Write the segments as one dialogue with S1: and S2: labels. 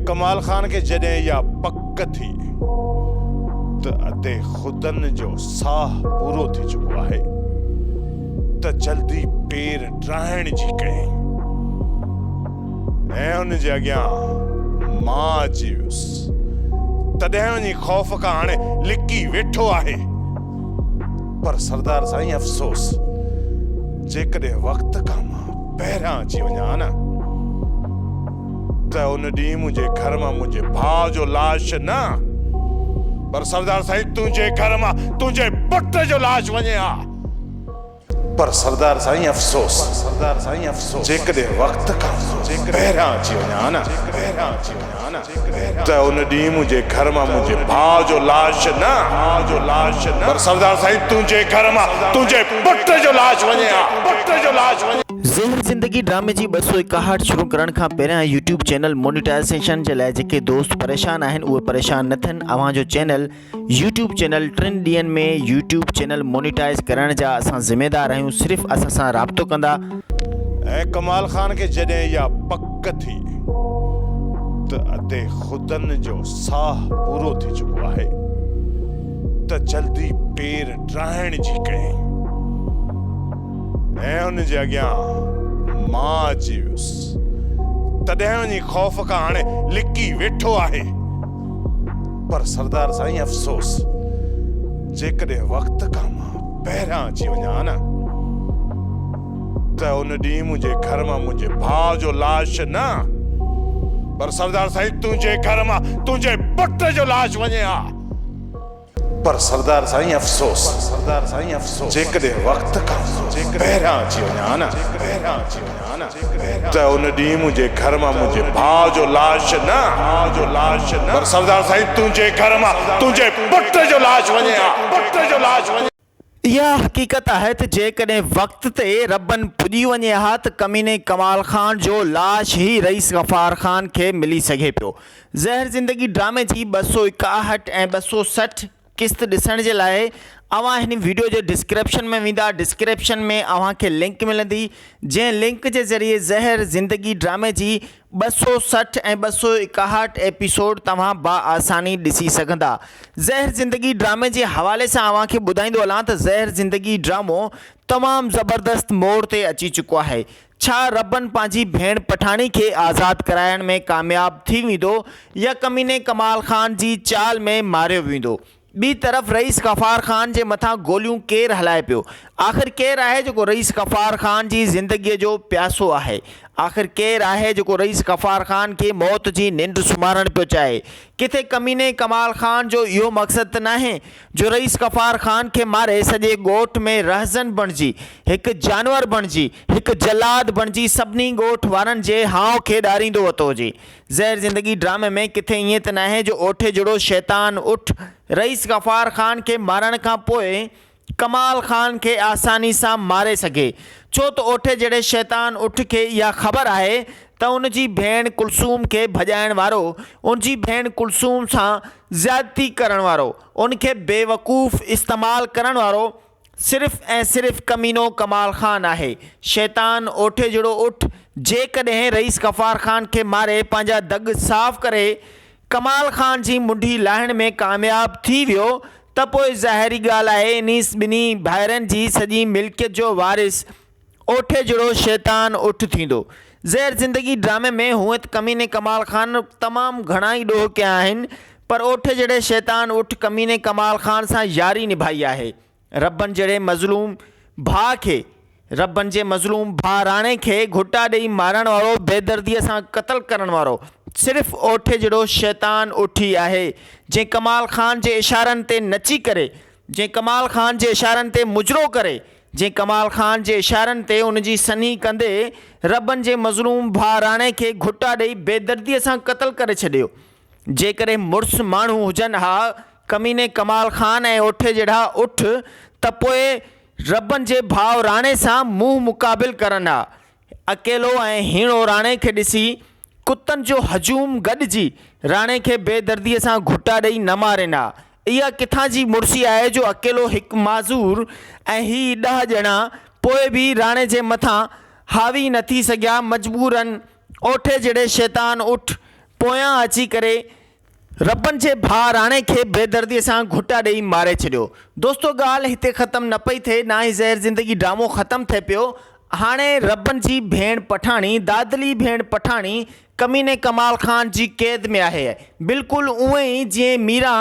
S1: कमाल खान के जॾहिं इहा पक थी त अते ख़ुदनि जो साह पूरो थी चुको आहे त जल्दी पेर ड्राइण जी कयईं ऐं हुन जे अॻियां मां अची वियुसि। तॾहिं वञी ख़ौफ़ खां हाणे लिकी वेठो आहे। पर सरदार साईं अफ़सोस, जेकॾहिं वक़्त खां मां पहिरियां अची वञा न त उन ॾींहुं मुंहिंजे घर मां मुंहिंजे भाउ जो लाश न, पर सरदार साईं तुंहिंजे घर मां तुंहिंजे पुट जो लाश वञे हा। पर सरदार साईं अफ़सोस, जेकॾहिं वक़्त खां पहिरियां अची वञा न त उन ॾींहुं मुंहिंजे घर मां मुंहिंजे भाउ जो लाश न, पर सरदार साईं तुंहिंजे घर मां तुंहिंजे पुट जो लाश वञे हा।
S2: ज़हर ज़िंदगी ड्रामे जी 261 शुरू करण खां पहिरियां यूट्यूब चैनल मोनिटाइज़ेशन जे लाइ जेके दोस्त परेशान आहिनि उहे परेशान न थियनि। अव्हां जो चैनल यूट्यूब चैनल 3 ॾींहंनि में यूट्यूब चैनल मोनिटाइज़ करण जा असां ज़िम्मेदार आहियूं। सिर्फ़ु असां सां राब्तो कंदा।
S1: ऐं कमाल खान खे जॾहिं इहा पक थी त अते ख़ुदनि जो साह पूरो थी चुको आहे त जल्दी पेर ड्राइण जी कयईं ऐं हुन जे अॻियां मां अची वियुसि। तॾहिं वञी ख़ौफ़ खां हाणे लिकी वेठो आहे। पर सरदार साईं अफ़सोस, जेकॾहिं वक़्त खां मां पहिरियां अची वञा न त उन ॾींहुं मुंहिंजे घर मां मुंहिंजे भाउ जो लाश न, पर सरदार साईं तुंहिंजे घर मां तुंहिंजे पुट जो लाश वञे हा। पर सरदार साईं अफ़सोस, जेकॾहिं वक़्त खां पहिरियां अची वञा न त उन ॾींहुं मुंहिंजे घर मां मुंहिंजे भाउ जो लाश न, पर सरदार साईं तुंहिंजे घर मां तुंहिंजे पुट जो लाश वञे हा।
S2: इहा हक़ीक़त आहे त जेकॾहिं वक़्त ते रबन पुॼी वञे हा त कमीने कमाल खान जो लाश ही रईस गफ़ार खान खे मिली सघे पियो। ज़हर ज़िंदगी ड्रामे जी 261 ऐं 260 क़िस्त ॾिसण जे लाइ अव्हां हिन वीडियो जे डिस्क्रिप्शन में वेंदा। डिस्क्रिप्शन में अव्हां खे लिंक मिलंदी, जंहिं लिंक जे ज़रिए ज़हर ज़िंदगी ड्रामे जी 260 ऐं 261 एपिसोड तव्हां बाआसानी ॾिसी सघंदा। ज़हर ज़िंदगी ड्रामे जे हवाले सां अव्हां खे ॿुधाईंदो हलां त ज़हर ज़िंदगी ड्रामो तमामु ज़बरदस्त मोड़ ते अची चुको आहे। छा रबन पंहिंजी भेण पठाणी खे आज़ादु कराइण में कामयाबु थी वेंदो या कमीने कमाल खान जी चाल में मारियो वेंदो? ॿी तरफ़ रईस गफ़ार खान जे मथां गोलियूं केरु हलाए पियो? आख़िर केरु आहे जेको रईस गफ़ार खान जी ज़िंदगीअ जो प्यासो आहे? आख़िर केरु आहे जेको रईस गफ़ार खान खे मौत जी निंड सुम्हारणु पियो चाहे? किथे कमीने कमाल खान जो इहो मक़सदु त नाहे जो रईस गफ़ार खान खे मारे सॼे ॻोठ में रहज़न बणिजी, हिकु जानवर बणिजी, हिकु जलाद बणिजी सभिनी ॻोठ वारनि जे हाव खे ॾारींदो वरितो हुजे? ज़हर ज़िंदगी ड्रामे में किथे ईअं त नाहे जो ओठे जहिड़ो शैतान उठ रईस गफ़ार खान खे मारण खां पोइ कमाल खान खे आसानी सां मारे सघे, छो त ओठे जहिड़े शैतान उठ खे इहा ख़बर आहे त उनजी भेण कुलसूम खे भॼाइण वारो, उनजी भेण कुलसूम सां ज़्यादती करण वारो, उनखे बेवकूफ़ इस्तेमालु करण वारो सिर्फ़ ऐं सिर्फ़ कमीनो कमाल खान आहे। शैतान ओठे जहिड़ो उठ जेकॾहिं रईस गफ़ार खान खे मारे पंहिंजा दग साफ़ करे कमाल खान जी मुंडी लाहिण में कामयाबु थी वियो त पोइ ज़ाहिरी ॻाल्हि आहे इन्ही ॿिन्ही भाइरनि जी सॼी मिल्कियत जो वारिस ओठे जहिड़ो शैतान उठ थींदो। ज़हर ज़िंदगी ड्रामे में हूअं त कमीने कमाल खान तमामु घणा ई ॾोह कया आहिनि, पर ओठे जहिड़े शैतान उठ कमीने कमाल खान सां यारी निभाई आहे। रबन जहिड़े मज़लूम भाउ खे, रबन जे मज़लूम भाउ राणे खे घुटा ॾेई मारण वारो, बेदर्दीअ सां क़तल करण वारो सिर्फ़ु ओठे जहिड़ो शैतान उठ ई आहे, जंहिं कमाल खान जे इशारनि ते नची करे, जंहिं कमाल खान जे इशारनि ते मुजरो करे, जंहिं कमाल खान जे इशारनि ते उनजी सनी कंदे रबन जे मज़लूम भाउ राणे खे घुटा ॾेई बेदर्दीअ सां क़तल करे छॾियो। जेकॾहिं मुड़ुसु माण्हू हुजनि हा कमीने कमाल खान ऐं ओठे जहिड़ा उठ त पोइ रबन जे भाउ राणे सां मुंहुं मुक़ाबिल करनि हा। अकेलो ऐं हीणो राणे खे ॾिसी कुतनि जो हजूम गॾिजी राणे खे बेदर्दीअ सां घुटा ॾेई न मारनि हा। इहा किथां जी मुड़सी आहे जो अकेलो हिकु माज़ूर ऐं ही 10 ॼणा पोइ बि राणे जे मथां हावी न थी सघिया, मजबूरन ओठे जहिड़े शैतान उठ पोयां अची करे रबन जे भाउ राणे खे बेदर्दीअ सां घुटा ॾेई मारे छॾियो। दोस्तो ॻाल्हि हिते ख़तमु न पई थिए, ना ई ज़हर ज़िंदगी ड्रामो ख़तमु थिए पियो। हाणे रबन जी भेण पठाणी, दादली भेण पठाणी कमीने कमाल ख़ान जी क़ैद में आहे। बिल्कुलु उएं ई जीअं मीरा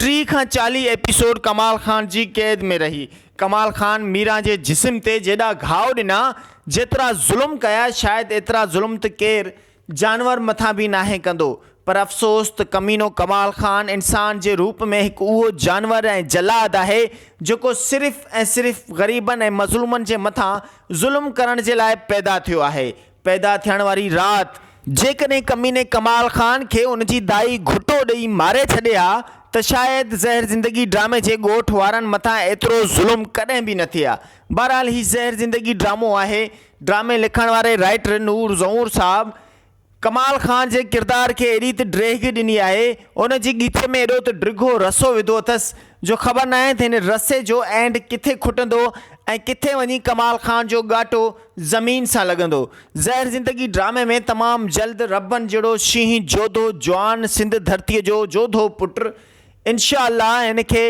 S2: 30 खां 40 एपिसोड कमाल ख़ान जी क़ैद में रही। कमाल ख़ान मीरा जे जिस्म ते जेॾा घाव ॾिना, जेतिरा ज़ुल्म कया, शायदि एतिरा ज़ुल्म त केरु जानवर मथां बि नाहे कंदो। पर अफ़सोस त कमीनो कमाल ख़ान इंसान जे रूप में हिकु उहो जानवर ऐं जलाद आहे जेको सिर्फ़ु ऐं सिर्फ़ु ग़रीबनि ऐं मज़लूमनि जे मथां ज़ुल्म करण जे लाइ पैदा थियो आहे। पैदा थियण वारी राति जेकॾहिं कमीने कमाल ख़ान खे उनजी दाई घुटो ॾेई मारे छॾे हा त शायदि ज़हर ज़िंदगी ड्रामे जे ॻोठ वारनि मथां एतिरो ज़ुल्म कॾहिं बि न थिया। बहरहाल ही ज़हर ज़िंदगी ड्रामो आहे। ड्रामे लिखण वारे राइटर नूर ज़हूर साहब कमाल ख़ान जे किरदार खे एॾी त ड्रेग ॾिनी आहे, उन जी ॻीच में एॾो त ड्रिघो रसो विधो अथसि जो ख़बर न आहे त हिन रसे जो एंड किथे खुटंदो ऐं किथे वञी कमाल ख़ान जो ॻाटो ज़मीन सां लॻंदो। ज़हर ज़िंदगी ड्रामे में तमामु जल्द रबन जहिड़ो शींहं जोधो जवान सिंध धरतीअ जो जोधो पुटु इंशाअल्लाह हिन खे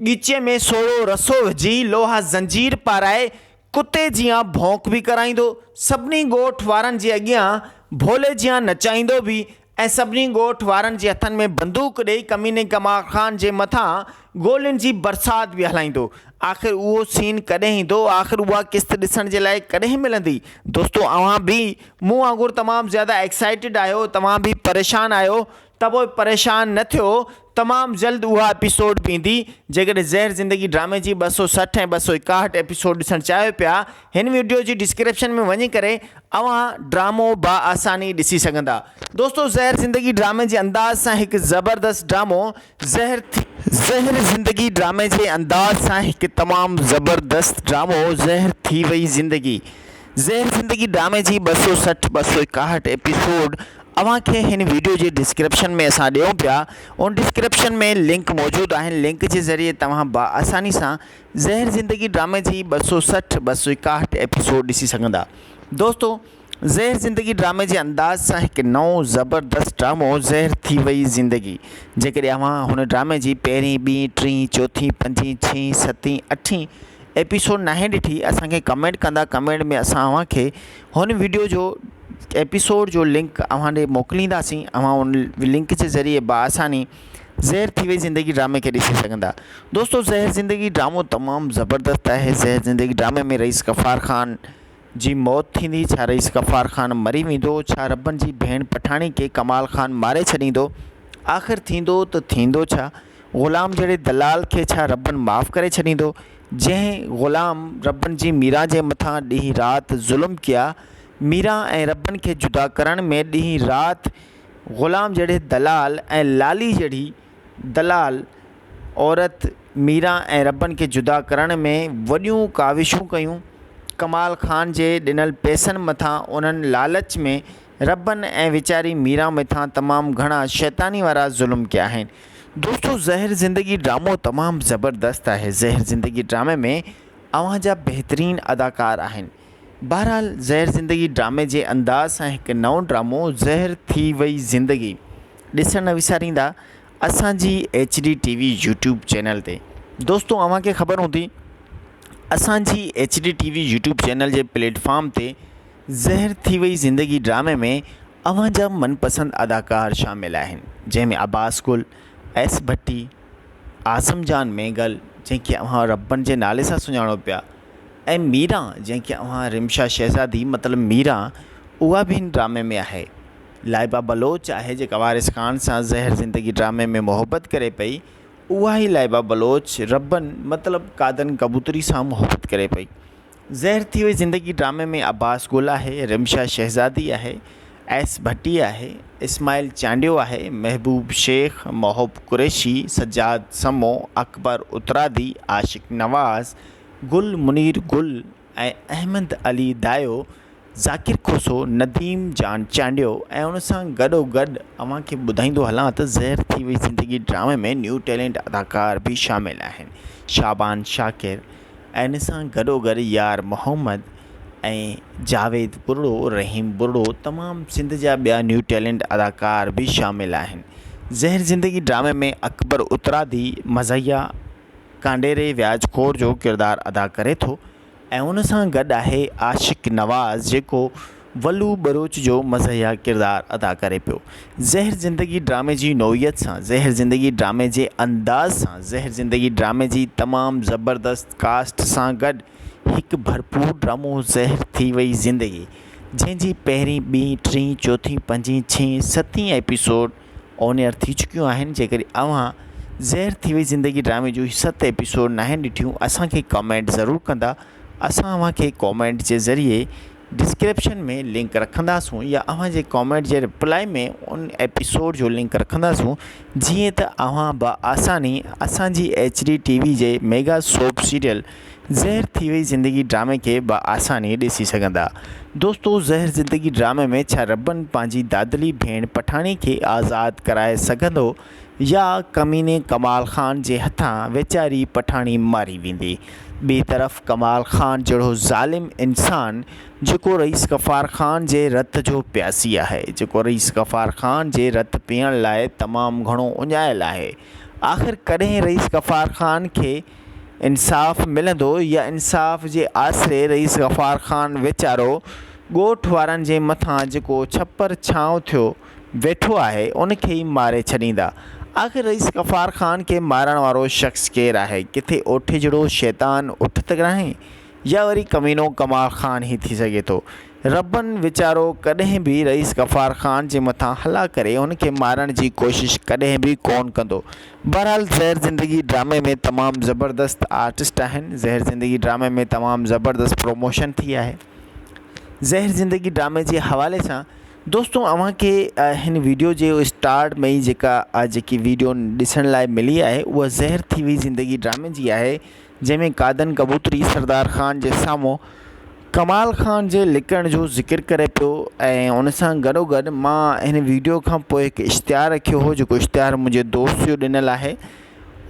S2: ॻीचे में सोड़ो रसो विझी लोहा ज़ंजीर पाराए कुते जीअं भौंक बि कराईंदो, सभिनी ॻोठ वारनि जे अॻियां भोले जीअं नचाईंदो बि ऐं सभिनी ॻोठ वारनि जे हथनि में बंदूक ॾेई कमीने कमाल ख़ान जे मथां गोलियुनि जी बरसाति बि हलाईंदो। आख़िर उहो सीन कॾहिं ईंदो? आख़िर उहा क़िस्त ॾिसण जे लाइ कॾहिं मिलंदी? दोस्तो अव्हां बि मूं वांगुरु तमामु ज़्यादा एक्साइटेड आहियो, तव्हां बि परेशान आहियो, त पोइ परेशान न थियो। तमामु जल्द उहा एपिसोड बि ईंदी। जेकॾहिं ज़हर ज़िंदगी ड्रामे जी 260 ऐं 261 एपिसोड ॾिसणु चाहियो पिया, हिन वीडियो जी डिस्क्रिप्शन में वञी करे अव्हां ड्रामो बाआसानी ॾिसी सघंदा। दोस्तो ज़हर ज़िंदगी ड्रामे जे अंदाज़ सां हिकु ज़बरदस्त ड्रामो ज़हर ज़िंदगी ड्रामे जे अंदाज़ सां हिकु तमामु ज़बरदस्त ड्रामो ज़हर थी वई ज़िंदगी। ज़हर ज़िंदगी ड्रामे जी 260 261 एपिसोड अव्हां खे हिन वीडियो जे डिस्क्रिप्शन में असां ॾियूं पिया। उन डिस्क्रिप्शन में लिंक मौजूदु आहिनि। लिंक जे ज़रिए तव्हां बाआसानी सां ज़हर ज़िंदगी ड्रामे जी 260 261 एपिसोड ॾिसी सघंदा। दोस्तो ज़हर ज़िंदगी ड्रामे जे अंदाज़ सां हिकु नओं ज़बरदस्त ड्रामो ज़हर थी वई ज़िंदगी। जेकॾहिं अव्हां हुन ड्रामे जी पहिरीं, ॿीं, टीं, चोथीं, पंजीं, छहीं, सतीं, अठीं एपिसोड नाहे ॾिठी, असांखे कमेंट कंदा। कमेंट में असां अव्हां खे हुन वीडियो जो एपिसोड जो लिंक अव्हां ॾे मोकिलींदासीं। अव्हां उन लिंक जे ज़रिए बाआसानी ज़हर थी वई ज़िंदगी ड्रामे खे ॾिसी सघंदा। दोस्तो ज़हर ज़िंदगी ड्रामो तमामु ज़बरदस्त आहे। ज़हर ज़िंदगी ड्रामे में रईस गफ़ार ख़ान जी मौत थींदी। छा रईस गफ़ार ख़ान मरी वेंदो? छा रबन जी भेण पठाणी खे कमाल ख़ान मारे छॾींदो? आख़िर थींदो त थींदो छा? ग़ुलाम जहिड़े दलाल खे छा रबन माफ़ करे छॾींदो? जंहिं ग़ुलाम रबन जी मीरा जे मथां ॾींहुं राति ज़ुल्म कया, मीरा ऐं रबन खे जुदा करण में ॾींहुं राति ग़ुलाम जहिड़े दलाल ऐं लाली जहिड़ी दलाल औरत मीरा ऐं रबन खे जुदा करण में वॾियूं काविशूं कयूं। कमाल ख़ान जे ॾिनल पैसनि मथां उन्हनि लालच में रबन ऐं वीचारी मीरा मथां तमामु घणा शैतानी वारा ज़ुल्म कया आहिनि। दोस्तो ज़हर ज़िंदगी ड्रामो तमामु ज़बरदस्त आहे। ज़हर ज़िंदगी ड्रामे में अव्हां जा बहितरीन अदाकार आहिनि। बहरहाल ज़हर ज़िंदगी ड्रामे जे अंदाज़ सां हिकु नओं ड्रामो ज़हर थी वई ज़िंदगी ॾिसण न विसारींदा असांजी HD TV यूट्यूब चैनल ते। दोस्तो अव्हां खे ख़बर हूंदी असांजी HD TV यूट्यूब चैनल जे प्लेटफॉर्म ते ज़हर थी वई ज़िंदगी ड्रामे में अव्हां जा मनपसंद अदाकार शामिल आहिनि, जंहिंमें अब्बास गुल, एस भट्टी, आज़म जान मेघल जंहिंखे अव्हां रबन जे नाले सां सुञाणो पिया, ऐं मीरा जंहिंखे अव्हां रिमशा शहज़ादी मतिलबु मीरा, उहा बि हिन ड्रामे में आहे। लाइबा बलोच आहे जेका वारिस ख़ान सां ज़हर ज़िंदगी ड्रामे में मोहबत करे पई, उहा ई लाइबा बलोच रबन मतिलबु कादन कबूतरी सां मोहबत करे पई। ज़हर थी वई ज़िंदगी ड्रामे में अब्बास गुल आहे, रिमशा शहज़ादी आहे, एस भट्टी आहे, इस्माइल चांडियो आहे, महबूब शेख, मोहब कुरैशी, सज्जाद समो, अकबर उतरादी, आशिक नवाज़, गुल मुनीर गुल ऐं अहमद अली दायो, ज़ाकिर खोसो, नदीम जान चांडियो ऐं उन सां गॾोगॾु अव्हां खे ॿुधाईंदो हलां त ज़हर थी वई ज़िंदगी ड्रामे में न्यू टैलेंट अदाकार बि शामिल आहिनि। शाबान शाकिर ऐं इन सां गॾोगॾु यार मोहम्मद ऐं जावेद बुर्ड़ो, रहीम बुर्ड़ो, तमामु सिंध जा ॿिया न्यू टैलेंट अदाकार बि शामिल आहिनि। ज़हर ज़िंदगी ड्रामे में अकबर उतरादी मज़हिया कांडेरे व्याजखोर जो किरदारु अदा करे थो ऐं उन सां गॾु आहे आशिक़ नवाज़ जेको वलू बरूच जो मज़हिया किरदारु अदा करे पियो। ज़हर ज़िंदगी ड्रामे जी नोइयत सां, ज़हर ज़िंदगी ड्रामे जे अंदाज़ सां, ज़हर ज़िंदगी ड्रामे जी तमामु ज़बरदस्त कास्ट सां गॾु हिकु भरपूर ड्रामो ज़हर थी वई ज़िंदगी, जंहिंजी पहिरीं, ॿीं, टीं, चौथीं, पंजीं, छहीं, सतीं एपिसोड ऑन एयर थी चुकियूं आहिनि। जेकॾहिं अव्हां ज़हर थी वई ज़िंदगी ड्रामे जूं 7 एपिसोड नाहिनि ॾिठियूं, असांखे कमेंट ज़रूरु कंदा। असां अव्हांखे कमेंट जे ज़रिए डिस्क्रिप्शन में लिंक रखंदासूं या अव्हांजे कमेंट जे रिप्लाई में उन एपिसोड जो लिंक रखंदासूं, जीअं त अव्हां बआसानी असांजी HD TV जे मेगा सोप सीरियल ज़हर थी वई ज़िंदगी ड्रामे खे बआसानी ॾिसी सघंदा। दोस्तो, ज़हर ज़िंदगी ड्रामे में छा रबन पंहिंजी दादली भेण पठाणी खे आज़ादु कराए सघंदो या कमीने कमाल ख़ान जे हथां वेचारी पठाणी मारी वेंदी? ॿी तरफ़ कमाल ख़ान जहिड़ो ज़ालिम इंसान जेको रईस गफ़ार ख़ान जे रत जो प्यासी आहे, जेको रईस गफ़ार ख़ान जे रत पीअण लाइ तमामु घणो उञायल आहे, आख़िर कॾहिं रईस गफ़ार ख़ान खे इंसाफ़ मिलंदो या इंसाफ़ जे आसिरे रईस गफ़ार ख़ान वीचारो ॻोठ वारनि जे मथां जेको छपर छांव थियो वेठो आहे उनखे ई मारे छॾींदा? आख़िर रईस गफ़ार ख़ान के मारण वारो शख़्स केरु आहे? किथे ओठे जहिड़ो शैतान उठ त आहे या वरी कमीनो कमाल ख़ान ई थी सघे थो? रबन वीचारो कॾहिं बि रईस गफ़ार ख़ान जे मथां हला करे उनखे मारण जी कोशिशि कॾहिं बि कोन कंदो। बहरहाल, ज़हर ज़िंदगी ड्रामे में तमामु ज़बरदस्त आर्टिस्ट आहिनि। ज़हर ज़िंदगी ड्रामे में तमामु ज़बरदस्त प्रमोशन थी आहे। ज़हर ज़िंदगी ड्रामे जे हवाले सां दोस्तों अव्हांखे हिन वीडियो जे स्टार्ट में ई जेकी वीडियो ॾिसण लाइ मिली आहे उहा ज़हर थी वई ज़िंदगी ड्रामे जी आहे, जंहिंमें कादन कबूतरी सरदार ख़ान जे साम्हूं कमाल ख़ान जे लिकण जो ज़िक्र करे पियो ऐं उन सां गॾोगॾु मां हिन वीडियो खां पोइ हिकु इश्तिहार रखियो हो, जेको इश्तिहार मुंहिंजे दोस्त जो ॾिनल आहे।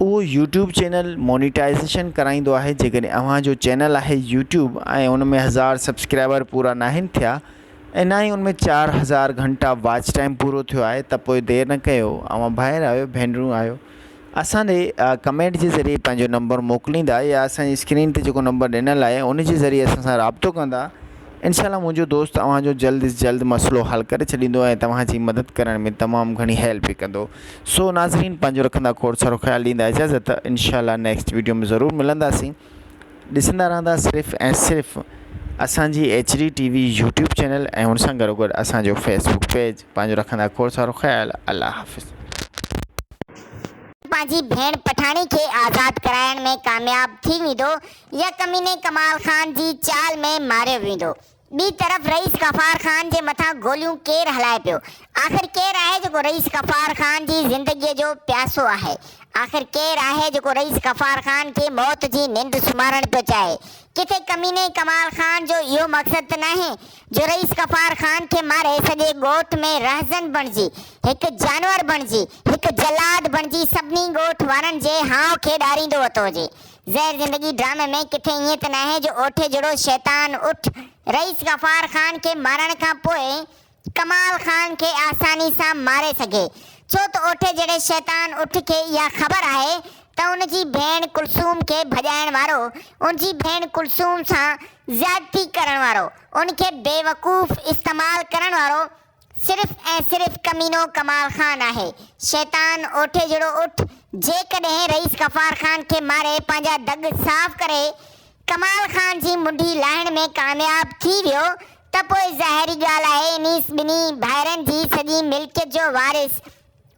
S2: उहो यूट्यूब चैनल मोनिटाइज़ेशन कराईंदो आहे। जेकॾहिं अव्हांजो चैनल आहे यूट्यूब ऐं उन में 1000 सब्सक्राइबर पूरा नाहिनि थिया ऐं ना ई उनमें 4000 घंटा वॉच टाइम पूरो थियो आहे, त पोइ देरि न कयो, अव्हां भाइर आहियो, भेनरूं आहियो, असांजे कमेंट जे ज़रिए पंहिंजो नंबर मोकिलींदा या असांजी स्क्रीन ते जेको नंबर ॾिनल आहे उन जे ज़रिए असां सां राब्तो कंदा। इंशाल्लाह मुंहिंजो दोस्त अव्हांजो जल्द अज़ जल्द मसइलो हल करे छॾींदो ऐं तव्हांजी मदद करण में तमामु घणी हेल्प बि कंदो। सो नाज़रीन, पंहिंजो रखंदा खोड़ सारो ख़्यालु ॾींदा इजाज़त। इंशाल्लाह नेक्स्ट वीडियो में ज़रूरु मिलंदासीं। ॾिसंदा रहंदा सिर्फ़ु ऐं सिर्फ़ु असांजी HD TV यूट्यूब चैनल ऐं हुन सां गॾोगॾु असांजो फेसबुक पेज। पंहिंजो रखंदा खोड़ सारो ख़्यालु। अल्लाह हाफ़िज़।
S3: पंहिंजी भेण पठाणी खे आज़ादु कराइण में कामयाब थी वेंदो या कमीने कमाल ख़ान जी चाल में मारियो वेंदो? ॿी तरफ़ रईस गफ़ार ख़ान जे मथां गोलियूं केरु हलाए पियो? आख़िर केरु आहे जेको रईस गफ़ार ख़ान जी ज़िंदगीअ जो प्यासो आहे? आख़िर केरु आहे जेको रईस गफ़ार ख़ान खे मौत जी निंड सुम्हारण पियो चाहे? किथे कमीने कमाल ख़ान जो इहो मक़सदु त नाहे जो रईस गफ़ार ख़ान खे मारे सॼे ॻोठ में रहज़न बणिजी, हिकु जानवर बणिजी, हिकु जलाद बणिजी सभिनी ॻोठ वारनि जे हाव खे ॾारींदो वरितो हुजे? ज़हर ज़िंदगी ड्रामे में किथे ईअं त नाहे जो ओठे जहिड़ो शैतान उठ रईस गफ़ार ख़ान खे मारण खां पोइ कमाल ख़ान खे आसानी सां मारे सघे, छो त ओठे जहिड़े शैतान उठ खे इहा ख़बर आहे त उनजी भेण कुलसूम खे भॼाइण वारो, उनजी भेण कुलसूम सां ज़्यादती करण वारो, उनखे बेवकूफ़ इस्तेमालु करण वारो सिर्फ़ ऐं सिर्फ़ कमीनो कमाल ख़ान आहे। शैतान ओठे जहिड़ो उठ जेकॾहिं रईस गफ़ार ख़ान खे मारे पंहिंजा दग साफ़ करे कमाल ख़ान जी मुंडी लाहिण में कामयाब थी वियो त पोइ ज़ाहिरी ॻाल्हि आहे इन्हीस ॿिन्ही भाइरनि जी सॼी मिल्कियत जो वारिस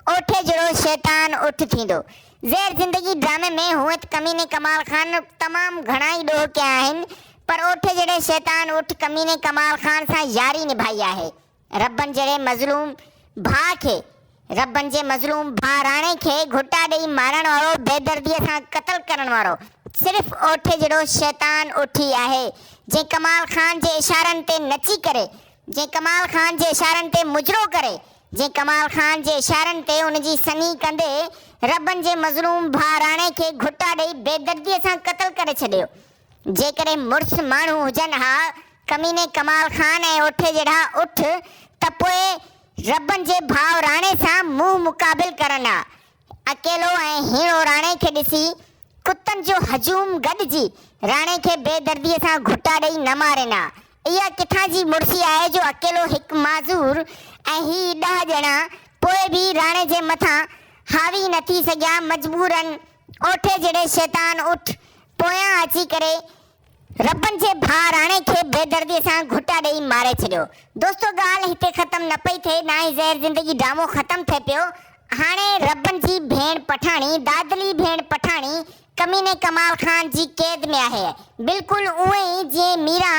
S3: ओठे जहिड़ो शैतान उठ थींदो। ज़हर ज़िंदगी ड्रामे में हूअं त कमीने कमाल ख़ान तमामु घणा ई ॾोह कया आहिनि, पर ओठे जहिड़े शैतान उठ कमीने कमाल ख़ान सां यारी निभाई आहे। रबन जहिड़े मज़लूम भाउ खे, रबन जे मज़लूम भाउ राणे खे घुटा ॾेई मारण वारो, बेदर्दीअ सां क़त्ल करण वारो सिर्फ़ ओठे जहिड़ो शैतान उठी आहे, जंहिं कमाल ख़ान जे इशारनि ते नची करे, जंहिं कमाल ख़ान जे इशारनि ते मुजरो करे, जंहिं कमाल ख़ान जे इशारनि ते उनजी सनी कंदे रबन जे मज़लूम भाउ राणे खे घुटा ॾेई बेदर्दीअ सां क़त्ल करे छॾियो। जेकॾहिं मुड़ुस माण्हू हुजनि हा कमीने कमाल खान ऐं उठ जहिड़ा उठ त पोइ रबनि जे भाउ राणे सां मुंहुं मुक़ाबिल करनि हा। अकेलो ऐं हीणो राणे खे ॾिसी कुतनि जो हजूम गॾिजी राणे खे बेदर्दीअ सां घुटा ॾेई न मारनि हा। इहा किथां जी मुड़सी आहे जो अकेलो हिकु माज़ूर ऐं ही 10 ॼणा पोइ बि राणे जे मथां हावी न थी सघिया, मजबूरन ओठे जहिड़े शैतान उठ पोयां अची करे रबनि जे भाउ राणे खे बेदर्दीअ सां घुटा ॾेई मारे छॾियो। दोस्तो ॻाल्हि हिते ख़तमु न पई थिए, ना ई ज़हर ज़िंदगी ड्रामो ख़तमु थिए पियो। हाणे रबनि जी भेण पठाणी, दादली भेण पठाणी कमीने कमाल खान जी कैद में आहे। बिल्कुलु उहे ई जीअं मीरा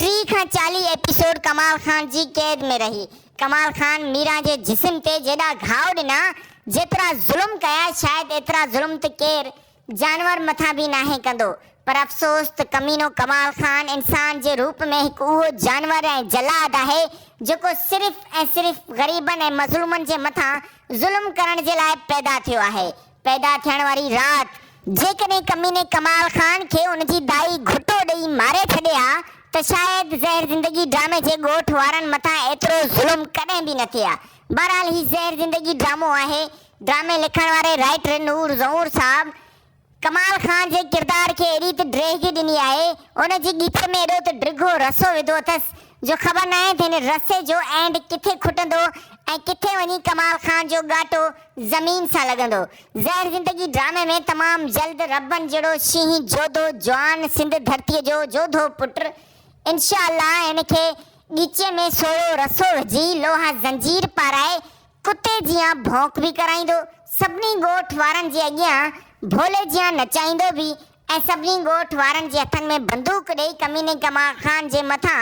S3: 30 खां 40 एपिसोड कमाल खान जी कैद में रही। कमाल खान मीरा जे जिस्म ते जेॾा घाव ॾिना, जेतिरा ज़ुल्म कया, शायदि एतिरा ज़ुल्म त केरु जानवर मथां बि नाहे कंदो। पर अफ़सोस त कमीनो कमाल खान इंसान जे रूप में हिकु उहो जानवर ऐं जलाद आहे जेको सिर्फ़ ऐं सिर्फ़ ग़रीबनि ऐं मज़लूमनि जे मथां ज़ुल्म करण जे लाइ पैदा थियो आहे। पैदा थियण वारी राति जेकॾहिं कमीने कमाल खान खे उनजी दाई घुटो ॾेई मारे छॾे हा त शायदि ज़हर ज़िंदगी ड्रामे जे ॻोठ वारनि मथां एतिरो ज़ुल्म कॾहिं बि न थिए हा। बहरहाल ही ज़हर ज़िंदगी ड्रामो आहे। ड्रामे लिखण वारे राइटर नूर ज़हूर साहब कमाल खान जे किरदार खे एॾी त ड्रेगी ॾिनी आहे, उनजी ॻीठ में एॾो त ड्रिघो रसो विधो अथसि जो ख़बर न आहे त हिन रसे जो एंड किथे खुटंदो ऐं किथे वञी कमाल खान जो ॻाटो ज़मीन सां लॻंदो। ज़हर ज़िंदगी ड्रामे में तमामु जल्द रबनि जहिड़ो शींहं जोधो जवान सिंध धरतीअ जो जोधो पुटु इंशाअल्लाह हिन खे ॻीचे में सोयो रसो विझी लोहा ज़ंजीर पाराए कुते जीअं भौंक बि कराईंदो, सभिनी ॻोठ वारनि जे अॻियां भोले जीअं नचाईंदो बि ऐं सभिनी ॻोठ वारनि जे हथनि में बंदूक ॾेई कमीने कमाल खान जे मथां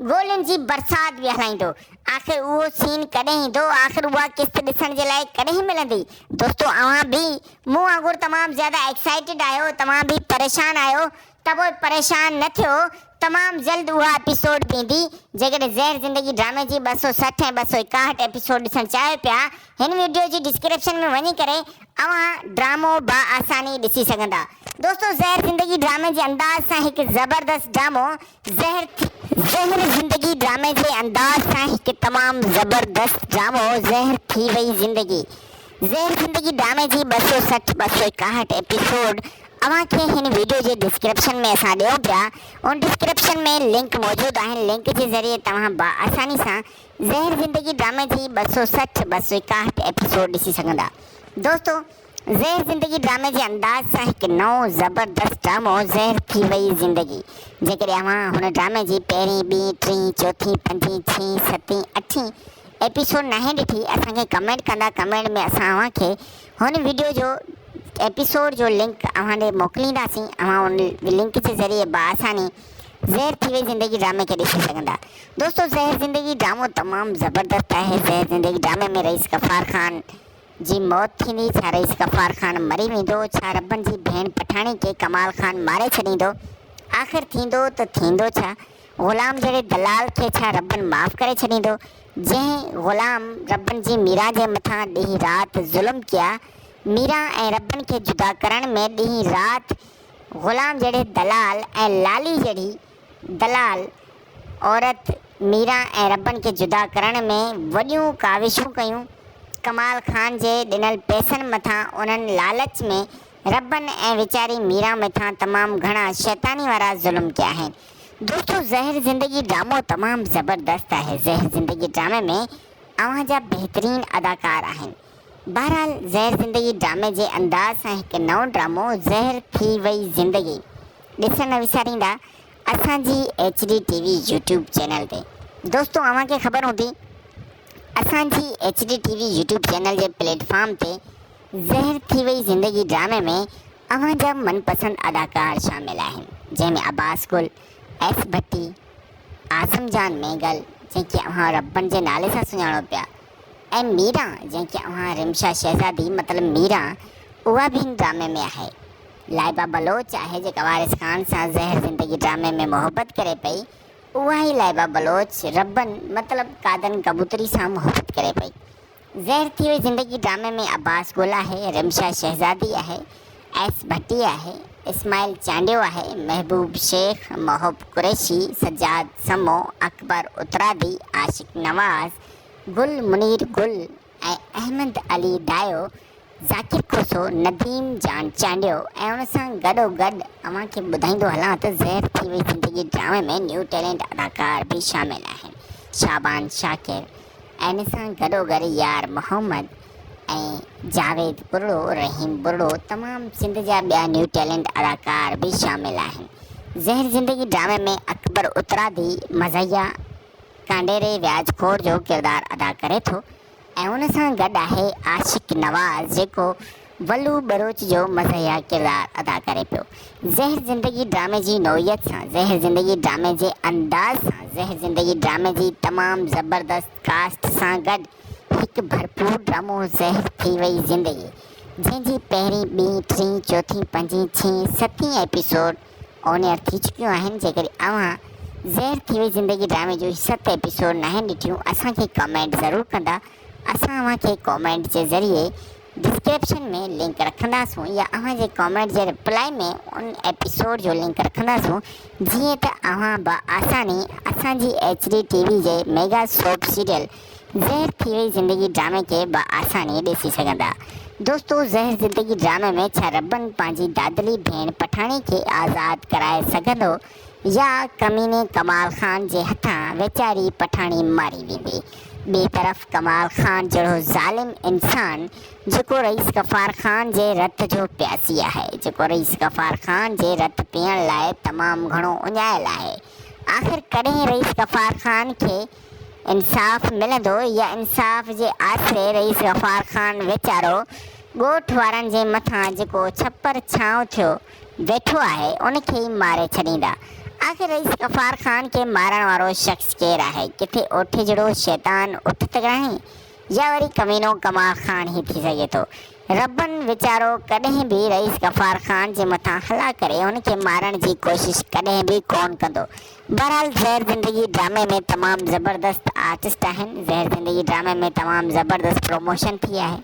S3: गोलियुनि जी बरसाति बि हलाईंदो। आख़िर उहो सीन कॾहिं ईंदो? आख़िर उहा किस्त ॾिसण जे लाइ कॾहिं मिलंदी? दोस्तो अव्हां बि मूं वांगुरु तमामु ज़्यादा एक्साइटेड आहियो, तव्हां बि परेशान आहियो, त पोइ परेशान न थियो। तमामु जल्द उहा एपिसोड बि ईंदी। जेकॾहिं ज़हर ज़िंदगी ड्रामे जी 260 ऐं 261 एपिसोड ॾिसणु चाहियो पिया, हिन वीडियो जी डिस्क्रिप्शन में वञी करे अव्हां ड्रामो आसानी ॾिसी सघंदा। दोस्तो ज़हर ज़िंदगी ड्रामे जे अंदाज़ सां हिकु ज़बरदस्त ड्रामो ज़हर ज़िंदगी ड्रामे जे अंदाज़ सां हिकु तमामु ज़बरदस्त ड्रामो ज़हर थी वई ज़िंदगी। ज़हर ज़िंदगी ड्रामे जी 260 261 एपिसोड अव्हां खे हिन वीडियो जे डिस्क्रिप्शन में असां ॾियूं पिया। उन डिस्क्रिप्शन में लिंक मौजूदु आहिनि। लिंक जे ज़रिए तव्हां आसानी सां ज़हर ज़िंदगी ड्रामे जी 260 261 एपिसोड ॾिसी सघंदा। दोस्तो ज़हर ज़िंदगी ड्रामे जे अंदाज़ सां हिकु नओं ज़बरदस्त ड्रामो ज़हर थी वई ज़िंदगी। जेकॾहिं अव्हां हुन ड्रामे जी पहिरीं, ॿीं, टीं, चौथीं, पंजीं, छहीं, सतीं, अठीं एपिसोड नाहे ॾिठी, असांखे कमेंट कंदा। कमेंट में असां अव्हां खे हुन वीडियो जो एपिसोड जो लिंक अव्हां ॾे मोकिलींदासीं। अव्हां उन लिंक जे ज़रिए बाआसानी ज़हर थी वई ज़िंदगी ड्रामे खे ॾिसी सघंदा। दोस्तो ज़हर ज़िंदगी ड्रामो तमामु ज़बरदस्त आहे। ज़हर ज़िंदगी ड्रामे में रईस गफ़ार खान जी मौत थींदी, छा रईस गफ़ार खान मरी वेंदो, छा रबनि जी भेण पठाणी खे कमाल खान मारे छॾींदो, आख़िर थींदो त थींदो छा? ग़ुलाम जहिड़े दलाल खे छा रबनि माफ़ करे छॾींदो? जंहिं ग़ुलाम रबनि जी मीरा जे मथां ॾींहुं राति ज़ुल्म कया, मीरा ऐं रबनि खे जुदा करण में ॾींहुं राति ग़ुलाम जहिड़े दलाल ऐं लाली जहिड़ी दलाल औरत मीरा ऐं रबनि खे जुदा करण में वॾियूं काविशूं कयूं। कमाल खान जे ॾिनल पैसनि मथां उन्हनि लालच में रबनि ऐं वीचारी मीरा मथां तमामु घणा शैतानी वारा ज़ुल्म कया आहिनि। दोस्तो ज़हर ज़िंदगी ड्रामो तमामु ज़बरदस्त आहे। ज़हर ज़िंदगी ड्रामे में अव्हां जा बहितरीन अदाकार आहिनि। बहरहाल ज़हर ज़िंदगी ड्रामे जे अंदाज़ सां हिकु नओं ड्रामो ज़हर थी वई ज़िंदगी ॾिसण न विसारींदा असांजी HD TV यूट्यूब चैनल ते। दोस्तो अव्हां खे ख़बर हूंदी असांजी HD TV यूट्यूब चैनल जे प्लेटफॉर्म ते ज़हर थी वई ज़िंदगी ड्रामे में अव्हां जा मनपसंद अदाकार शामिल आहिनि, जंहिंमें अब्बास गुल, एस भट्टी, आज़म जान मेघल जंहिंखे अव्हां रबनि जे नाले सां सुञाणो पिया, ऐं मीरा जंहिंखे अव्हां रिमशा शहज़ादी मतिलबु मीरा, उहा भी हिन ड्रामे में आहे। लाइबा बलोच आहे जेका वारिस खान सां ज़हर ज़िंदगी ड्रामे में मोहबत करे पई, उहा ई लाइबा बलोच रबनि मतिलबु कादन कबूतरी सां मोहबत करे पई। ज़हर थी वई ज़िंदगी ड्रामे में अब्बास गुल आहे, रिमशा शहज़ादी आहे, एस भट्टी आहे, इस्माइल चांडियो आहे, महबूब शेख, महबूब कुरैशी, सज्जाद समो, अकबर उतरादी, आशिक नवाज़, गुल मुनीर गुल ऐं अहमद अली दायो, ज़ाकिर खोसो, नदीम जान चांडियो ऐं उन सां गॾोगॾु अव्हांखे ॿुधाईंदो हलां त ज़हर थी वई ज़िंदगी ड्रामे में न्यू टैलेंट अदाकार बि शामिल आहिनि, शाबान शाकिर ऐं इन सां गॾोगॾु यार मोहम्मद ऐं जावेद बुर्ड़ो, रहीम बुर्ड़ो, तमामु सिंध जा ॿिया न्यू टैलेंट अदाकार बि शामिल आहिनि। ज़हर ज़िंदगी ड्रामे में अकबर उतरादी मज़हिया कांडेरे व्याजखोर जो किरदारु अदा करे थो ऐं उन सां गॾु आहे आशिक नवाज़ जेको वलू बरोच जो मज़हिया किरदारु अदा करे पियो। ज़हर ज़िंदगी ड्रामे जी नोयत सां, ज़हर ज़िंदगी ड्रामे जे अंदाज़ सां, ज़हर ज़िंदगी ड्रामे जी तमामु ज़बरदस्त कास्ट सां गॾु हिकु भरपूर ड्रामो ज़हर थी वई ज़िंदगी, जंहिंजी पहिरीं, ॿीं, टीं, चौथीं, पंजीं, छहीं, सतीं एपिसोड ऑन एयर थी चुकियूं आहिनि। जेकॾहिं अव्हां ज़हर थी वई ज़िंदगी ड्रामे जो 7 एपिसोड न आहिनि ॾिठियूं, असांखे कमेंट ज़रूरु कंदा। असां अव्हांखे कमेंट जे ज़रिए डिस्क्रिप्शन में लिंक रखंदासूं या अव्हांजे कमेंट जे रिप्लाई में उन एपिसोड जो लिंक रखंदासूं, जीअं त अव्हां बआसानी असांजी HD TV जे मेगा सोप सीरियल ज़हर थी वई ज़िंदगी ड्रामे खे बआसानी ॾिसी सघंदा। दोस्तो, ज़हर ज़िंदगी ड्रामे में छा रबन पंहिंजी दादली भेण पठाणी खे आज़ादु कराए सघंदो या कमीने कमाल खान जे हथां वेचारी पठाणी मारी वेंदी। ॿिए तरफ़ कमाल खान जहिड़ो ज़ालिम इंसान जेको रईस गफ़ार खान जे रत जो प्यासी आहे, जेको रईस गफ़ार खान जे रत पीअण लाइ तमामु घणो उञायल आहे। आख़िर कॾहिं रईस गफ़ार खान खे इंसाफ़ मिलंदो या इंसाफ़ जे आसिरे रईस गफ़ार खान वीचारो ॻोठ वारनि जे मथां जेको छपर छांव थियो वेठो आहे उनखे ई मारे छॾींदा। आख़िर रईस गफ़ार खान के मारण वारो शख़्स केरु आहे? किथे ओठे जहिड़ो शैतान उठ तगड़ाही या वरी कमीनो कमाल खान ही थी सघे थो। रबन वीचारो कॾहिं बि रईस गफ़ार खान जे मथां हला करे हुनखे मारण जी कोशिशि कॾहिं बि कोन कंदो। बहरहाल ज़हर ज़िंदगी ड्रामे में तमामु ज़बरदस्त आर्टिस्ट आहिनि, ज़हर ज़िंदगी ड्रामे में तमामु ज़बरदस्त प्रमोशन थी आहे।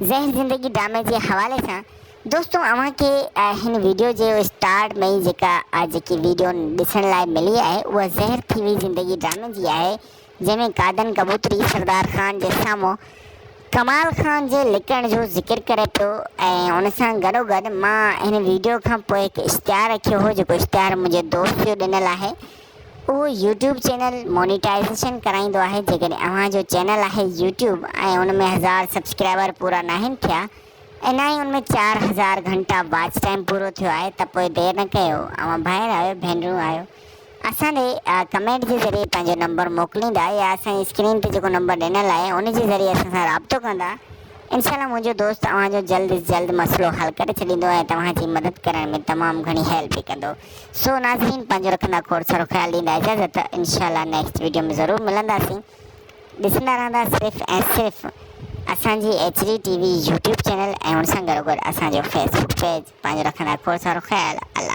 S3: ज़हर ज़िंदगी ड्रामे जे हवाले सां दोस्तों अव्हांखे हिन वीडियो जे स्टार्ट में ई जेकी वीडियो ॾिसण लाइ मिली आहे उहा ज़हर थी वई ज़िंदगी ड्रामे जी आहे, जंहिंमें कादन कबूतरी सरदार खान जे साम्हूं कमाल खान जे लिकण जो ज़िक्र करे पियो ऐं उन सां गॾोगॾु मां हिन वीडियो खां पोइ हिकु इश्तिहार रखियो हो, जेको इश्तिहार मुंहिंजे दोस्त जो ॾिनल आहे। उहो यूट्यूब चैनल मोनिटाइज़ेशन कराईंदो आहे। जेकॾहिं अव्हांजो चैनल आहे यूट्यूब ऐं उन में 1000 सब्सक्राइबर पूरा न आहिनि थिया ऐं न ई उनमें 4000 घंटा वॉच टाइम पूरो थियो आहे, त पोइ देरि न कयो, अव्हां भाइर आहियो, भेनरूं आहियो, असांजे कमेंट जे ज़रिए पंहिंजो नंबर मोकिलींदा या असांजी स्क्रीन ते जेको नंबर ॾिनल आहे उन जे ज़रिए असां सां राब्तो कंदा। इंशाल्लाह मुंहिंजो दोस्त अव्हांजो जल्द अज़ जल्द मसइलो हल करे छॾींदो ऐं तव्हांजी मदद करण में तमामु घणी हेल्प बि कंदो। सो नाज़रीन, पंहिंजो रखंदा खोड़ सारो ख़्यालु ॾींदा इजाज़त। इंशाल्लाह नेक्स्ट वीडियो में ज़रूरु मिलंदासीं। ॾिसंदा रहंदा सिर्फ़ु ऐं सिर्फ़ु असांजी HD TV यूट्यूब चैनल ऐं उन सां गॾोगॾु असांजो फेसबुक पेज। पंहिंजो रखंदा खोड़ सारो ख़्यालु।